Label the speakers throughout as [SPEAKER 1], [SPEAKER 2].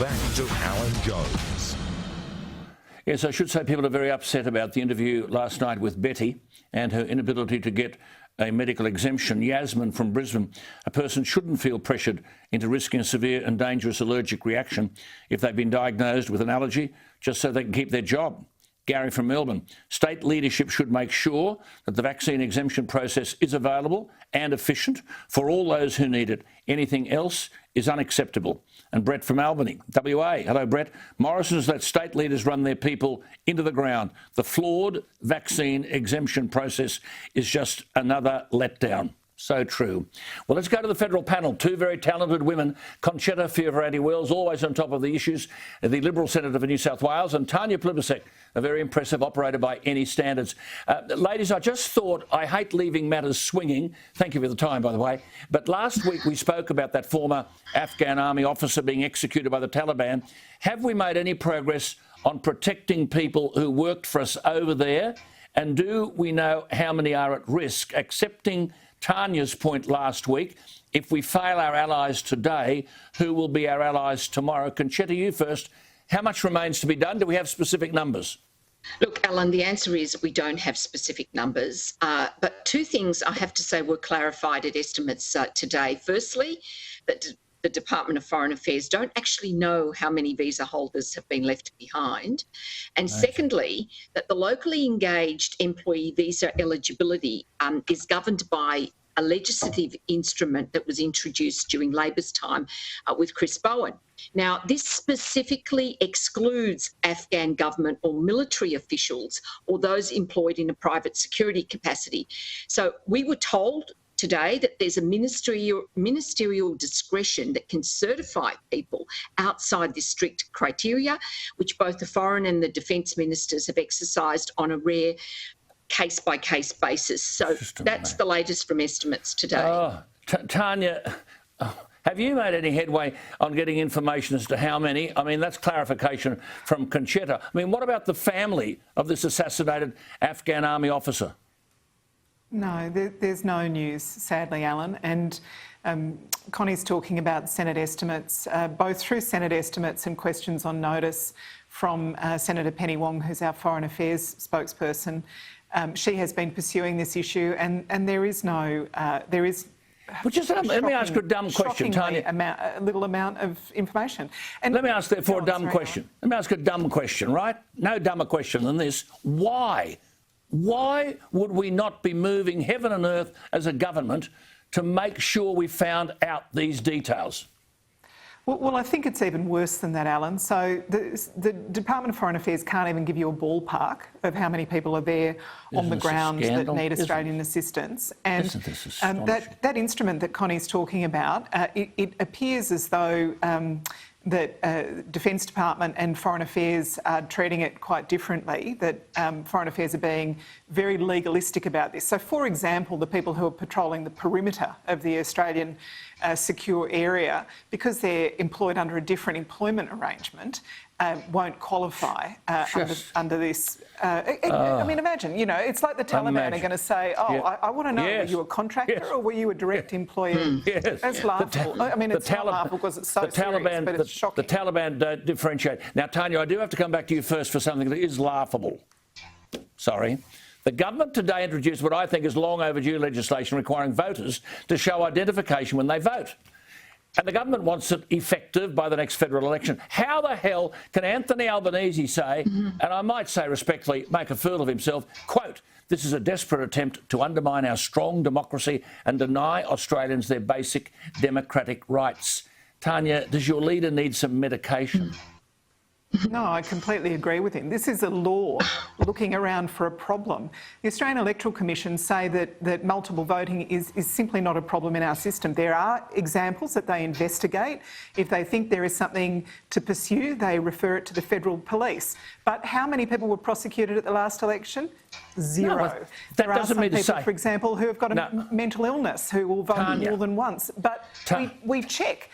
[SPEAKER 1] back to Alan Jones.
[SPEAKER 2] Yes, I should say people are very upset about the interview last night with Betty and her inability to get a medical exemption. Yasmin from Brisbane: a person shouldn't feel pressured into risking a severe and dangerous allergic reaction if they've been diagnosed with an allergy just so they can keep their job. Gary from Melbourne: state leadership should make sure that the vaccine exemption process is available and efficient for all those who need it. Anything else is unacceptable. And Brett from Albany, WA: hello Brett. Morrison's let state leaders run their people into the ground. The flawed vaccine exemption process is just another letdown. So true. Well, let's go to the federal panel. Two very talented women: Concetta Fierravanti-Wells, always on top of the issues, the Liberal Senator for New South Wales, and Tanya Plibersek, a very impressive operator by any standards. Ladies, I just thought, I hate leaving matters swinging. Thank you for the time, by the way. But last week we spoke about that former Afghan army officer being executed by the Taliban. Have we made any progress on protecting people who worked for us over there? And do we know how many are at risk? Accepting Tanya's point last week, if we fail our allies today, who will be our allies tomorrow? Concetta, you first. How much remains to be done? Do we have specific numbers?
[SPEAKER 3] Look, Alan, the answer is we don't have specific numbers. But two things I have to say were clarified at estimates today. Firstly, that the Department of Foreign Affairs don't actually know how many visa holders have been left behind. And secondly, that the locally engaged employee visa eligibility is governed by a legislative instrument that was introduced during Labor's time with Chris Bowen. Now, this specifically excludes Afghan government or military officials or those employed in a private security capacity. So we were told today that there's a ministerial discretion that can certify people outside this strict criteria, which both the Foreign and the Defence Ministers have exercised on a rare case-by-case basis. So that's the latest from estimates today.
[SPEAKER 2] Oh, Tanya, have you made any headway on getting information as to how many? I mean, that's clarification from Concetta. I mean, what about the family of this assassinated Afghan army officer?
[SPEAKER 4] No, there's no news, sadly, Alan. And Connie's talking about Senate estimates, both through Senate estimates and questions on notice from Senator Penny Wong, who's our Foreign Affairs spokesperson. She has been pursuing this issue, and there is no, there is.
[SPEAKER 2] But just let me ask you a dumb question, Tanya.
[SPEAKER 4] A little amount of information. And
[SPEAKER 2] let me ask therefore a dumb question. Let me ask a dumb question, right? No dumber question than this. Why? Why would we not be moving heaven and earth as a government to make sure we found out these details?
[SPEAKER 4] Well, I think it's even worse than that, Alan. So the Department of Foreign Affairs can't even give you a ballpark of how many people are there on the ground that need Australian assistance. And that instrument that Connie's talking about, it appears as though that Defence Department and Foreign Affairs are treating it quite differently, that Foreign Affairs are being very legalistic about this. So, for example, the people who are patrolling the perimeter of the Australian secure area, because they're employed under a different employment arrangement, won't qualify under this. I mean, imagine, you know, it's like the Taliban are going to say, I want to know, were you a contractor or were you a direct employee? That's laughable. I mean, it's not laughable because it's so serious, but it's shocking.
[SPEAKER 2] The Taliban don't differentiate. Now, Tanya, I do have to come back to you first for something that is laughable. Sorry. The government today introduced what I think is long overdue legislation requiring voters to show identification when they vote. And the government wants it effective by the next federal election. How the hell can Anthony Albanese say, and I might say respectfully, make a fool of himself, quote, "This is a desperate attempt to undermine our strong democracy and deny Australians their basic democratic rights." Tanya, does your leader need some medication?
[SPEAKER 4] No, I completely agree with him. This is a law looking around for a problem. The Australian Electoral Commission say that multiple voting is simply not a problem in our system. There are examples that they investigate. If they think there is something to pursue, they refer it to the federal police. But how many people were prosecuted at the last election? Zero.
[SPEAKER 2] No, that doesn't mean to say.
[SPEAKER 4] There are some people, for example, who have got a mental illness who will vote more than once. But we check.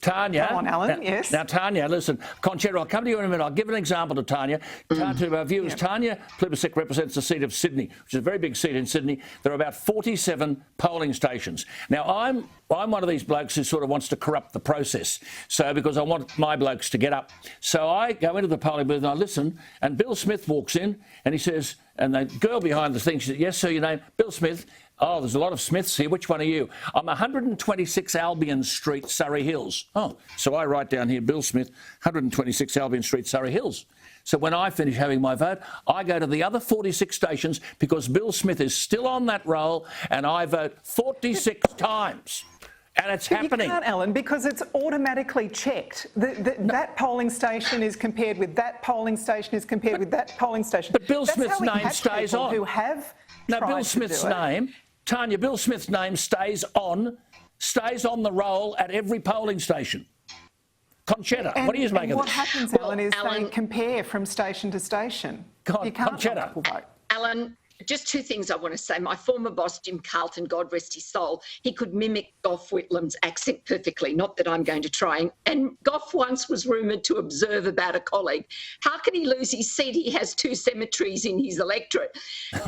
[SPEAKER 2] Tanya.
[SPEAKER 4] Go on, Alan, yes.
[SPEAKER 2] Now, Tanya, listen, Concetta, I'll come to you in a minute. I'll give an example to Tanya. To our viewers, Tanya Plibersek represents the seat of Sydney, which is a very big seat in Sydney. There are about 47 polling stations. Now, I'm one of these blokes who sort of wants to corrupt the process. So, because I want my blokes to get up. So I go into the polling booth and I listen, and Bill Smith walks in and he says, and the girl behind the thing, she said, yes, sir, your name? Bill Smith. Oh, there's a lot of Smiths here. Which one are you? I'm 126 Albion Street, Surrey Hills. Oh, so I write down here, Bill Smith, 126 Albion Street, Surrey Hills. So when I finish having my vote, I go to the other 46 stations because Bill Smith is still on that roll and I vote 46 times. And it's happening.
[SPEAKER 4] You can't, Alan, because it's automatically checked. That polling station is compared with that polling station is compared with that polling station.
[SPEAKER 2] But Bill Smith's name stays on.
[SPEAKER 4] Who have
[SPEAKER 2] Bill Smith's name, Tanya, Bill Smith's name stays on the roll at every polling station. Concetta, what do you make of this?
[SPEAKER 4] What happens, Alan, is they compare from station to station. You can't
[SPEAKER 2] Concetta.
[SPEAKER 3] Alan, just two things I want to say. My former boss, Jim Carlton, God rest his soul, he could mimic Gough Whitlam's accent perfectly, not that I'm going to try. And Gough once was rumoured to observe about a colleague. How can he lose his seat? He has 2 cemeteries in his electorate.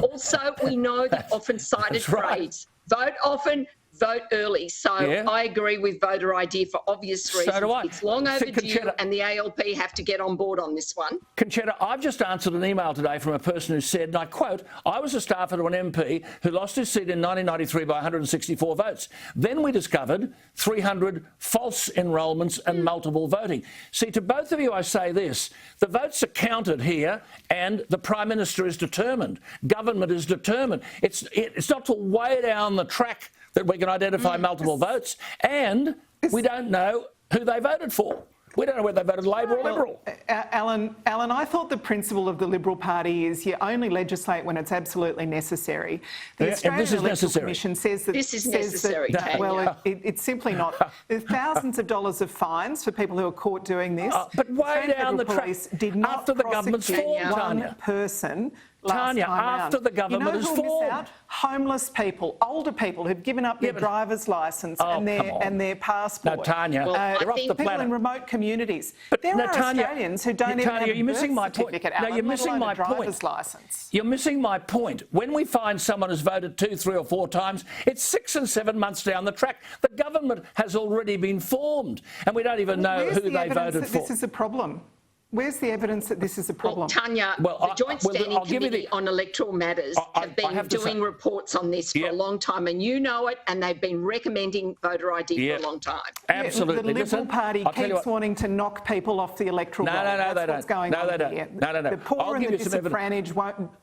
[SPEAKER 3] Also, we know the often-cited phrase, vote often, vote early. So I agree with voter ID for obvious reasons.
[SPEAKER 2] So do I.
[SPEAKER 3] It's long overdue and the ALP have to get on board on this one.
[SPEAKER 2] Concetta, I've just answered an email today from a person who said, and I quote, I was a staffer to an MP who lost his seat in 1993 by 164 votes. Then we discovered 300 false enrolments and multiple voting. See, to both of you I say this, the votes are counted here and the Prime Minister is determined. Government is determined. It's not till way down the track that we can identify multiple votes, and we don't know who they voted for. We don't know whether they voted Labor or Liberal.
[SPEAKER 4] Alan, I thought the principle of the Liberal Party is you only legislate when it's absolutely necessary. The Australian Electoral Commission says that...
[SPEAKER 3] This is necessary,
[SPEAKER 4] well, it's simply not. There's thousands of dollars of fines for people who are caught doing this.
[SPEAKER 2] But way down the track,
[SPEAKER 4] did not
[SPEAKER 2] after the government's formed,
[SPEAKER 4] one person...
[SPEAKER 2] Tanya, after the government is formed.
[SPEAKER 4] Homeless people, older people who've given up their driver's licence and their passport.
[SPEAKER 2] No, Tanya, they're off the
[SPEAKER 4] people
[SPEAKER 2] planet.
[SPEAKER 4] In remote communities.
[SPEAKER 2] But
[SPEAKER 4] there are
[SPEAKER 2] Tanya,
[SPEAKER 4] Australians who don't even have a birth certificate, Alan,
[SPEAKER 2] you're missing my
[SPEAKER 4] driver's licence.
[SPEAKER 2] You're missing my point. When we find someone who's voted 2, 3 or 4 times, it's 6 and 7 months down the track. The government has already been formed and we don't even know who they voted for.
[SPEAKER 4] This is a problem. Where's the evidence that this is a problem?
[SPEAKER 3] Well, Tanya, the Joint Standing Committee on Electoral Matters have been doing reports on this for a long time, and you know it, and they've been recommending voter ID for a long time.
[SPEAKER 2] Absolutely.
[SPEAKER 4] The Liberal Party keeps wanting to knock people off the electoral roll. That's what's going on here. The poor and the disenfranchised won't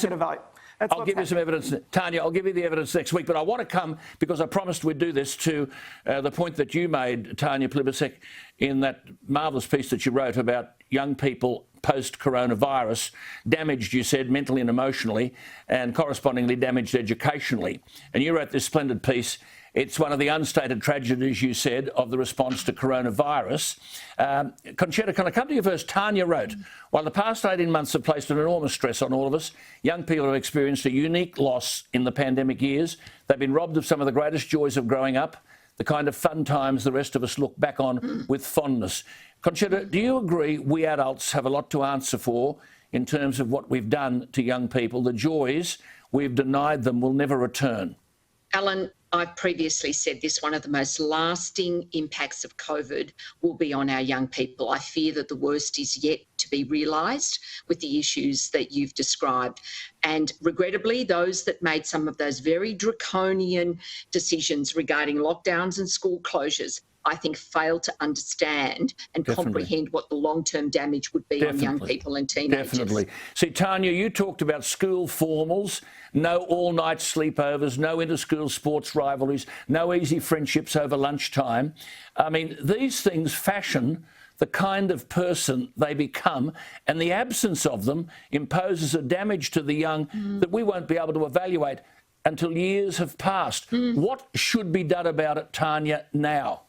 [SPEAKER 4] get a vote.
[SPEAKER 2] I'll give you some evidence. Tanya, I'll give you the evidence next week, but I want to come, because I promised we'd do this, to the point that you made, Tanya Plibersek, in that marvellous piece that you wrote about young people post-coronavirus, damaged, you said, mentally and emotionally, and correspondingly damaged educationally. And you wrote this splendid piece. It's one of the unstated tragedies, you said, of the response to coronavirus. Concetta, can I come to you first? Tanya wrote, while the past 18 months have placed an enormous stress on all of us, young people have experienced a unique loss in the pandemic years. They've been robbed of some of the greatest joys of growing up, the kind of fun times the rest of us look back on with fondness. Concetta, do you agree we adults have a lot to answer for in terms of what we've done to young people? The joys we've denied them will never return.
[SPEAKER 3] Alan, I've previously said this, one of the most lasting impacts of COVID will be on our young people. I fear that the worst is yet to be realised with the issues that you've described. And regrettably, those that made some of those very draconian decisions regarding lockdowns and school closures, I think, fail to understand and comprehend what the long-term damage would be on young people and teenagers.
[SPEAKER 2] Definitely. See, Tanya, you talked about school formals, no all-night sleepovers, no inter-school sports rivalries, no easy friendships over lunchtime. I mean, these things fashion the kind of person they become, and the absence of them imposes a damage to the young that we won't be able to evaluate until years have passed. What should be done about it, Tanya, now?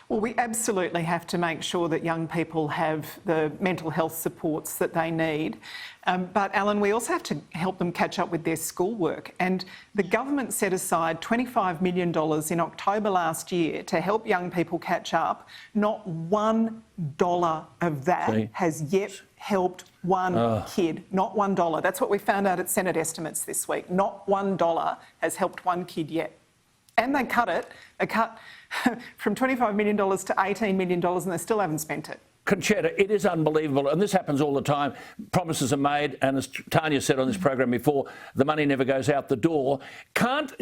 [SPEAKER 4] Well, we absolutely have to make sure that young people have the mental health supports that they need. But, Alan, we also have to help them catch up with their schoolwork. And the government set aside $25 million in October last year to help young people catch up. Not $1 of that has yet helped one kid. Not $1. That's what we found out at Senate estimates this week. Not $1 has helped one kid yet. And they cut from $25 million to $18 million and they still haven't spent it.
[SPEAKER 2] Concetta, it is unbelievable, and this happens all the time. Promises are made, and as Tanya said on this program before, the money never goes out the door. Can't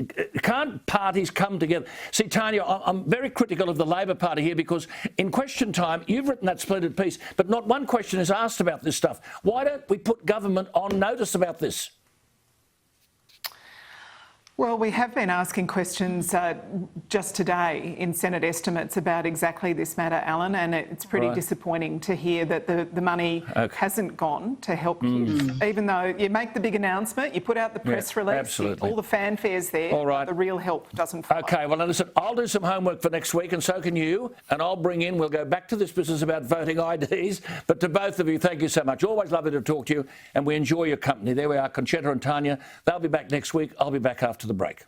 [SPEAKER 2] parties come together? See, Tanya, I'm very critical of the Labor Party here because in question time, you've written that splendid piece, but not one question is asked about this stuff. Why don't we put government on notice about this?
[SPEAKER 4] Well, we have been asking questions just today in Senate estimates about exactly this matter, Alan, and it's pretty disappointing to hear that the money hasn't gone to help kids. Even though you make the big announcement, you put out the press release, all the fanfare's there, the real help doesn't follow. OK, well, listen, I'll do some homework for next week and so can you, and I'll bring in, we'll go back to this business about voting IDs, but to both of you, thank you so much. Always lovely to talk to you, and we enjoy your company. There we are, Concetta and Tanya. They'll be back next week. I'll be back after the break.